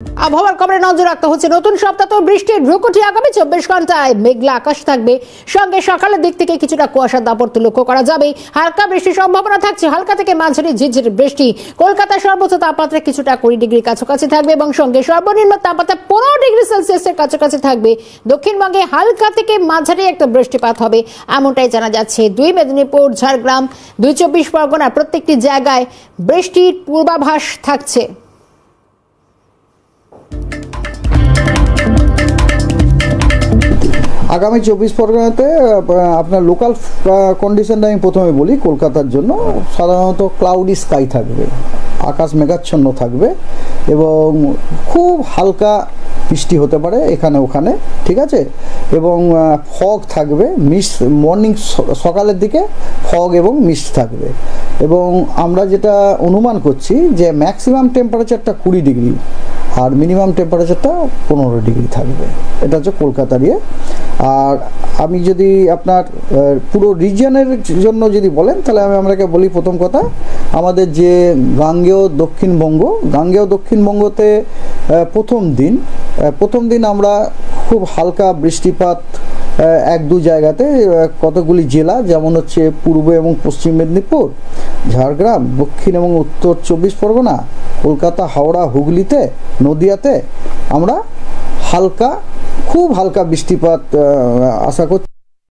আবহাওয়ার খবরে নজর রাখতে হচ্ছে নতুন সপ্তাহ বৃষ্টির ভ্রুকুটি আগামী 24 ঘন্টায় মেঘলা আকাশ থাকবে, সঙ্গে সকালের দিক থেকে কিছুটা কুয়াশার দাপট লক্ষ্য করা যাবে। হালকা বৃষ্টির সম্ভাবনা থাকছে, হালকা থেকে মাঝারি ঝিরঝির বৃষ্টি। কলকাতার সর্বোচ্চ তাপমাত্রা কিছুটা 20 ডিগ্রি কাছাকাছি থাকবে এবং সঙ্গে সর্বনিম্ন তাপমাত্রা 15 ডিগ্রি সেলসিয়াসের কাছাকাছি থাকবে। দক্ষিণবঙ্গে হালকা থেকে মাঝারি একটা বৃষ্টিপাত হবে এমনটাই জানা যাচ্ছে। 2 মেদিনীপুর, ঝাড়গ্রাম, 2 চব্বিশ পরগনা প্রত্যেকটি জায়গায় বৃষ্টির পূর্বাভাস থাকছে। আগামী 24 পরগনাতে আপনার লোকাল কন্ডিশনটা আমি প্রথমে বলি। কলকাতার জন্য সাধারণত ক্লাউডি স্কাই থাকবে, আকাশ মেঘাচ্ছন্ন থাকবে এবং খুব হালকা বৃষ্টি হতে পারে এখানে ওখানে, ঠিক আছে। এবং ফগ থাকবে, মিস্ট মর্নিং সকালের দিকে ফগ এবং মিস্ট থাকবে। এবং আমরা যেটা অনুমান করছি যে ম্যাক্সিমাম টেম্পারেচারটা 20 ডিগ্রি আর মিনিমাম টেম্পারেচারটা 15 ডিগ্রি থাকবে। এটা হচ্ছে কলকাতার ইয়ে। আর আমি যদি আপনার পুরো রিজিয়নের জন্য যদি বলেন তাহলে আমি আপনাকে বলি, প্রথম কথা আমাদের যে গাঙ্গেয় দক্ষিণবঙ্গতে প্রথম দিন আমরা খুব হালকা বৃষ্টিপাত 1-2 জায়গাতে, কতগুলি জেলা যেমন হচ্ছে পূর্ব এবং পশ্চিম মেদিনীপুর, ঝাড়গ্রাম, দক্ষিণ এবং উত্তর 24 পরগনা, কলকাতা, হাওড়া, হুগলিতে, নদিয়াতে আমরা খুব হালকা বৃষ্টিপাত আশা করছি।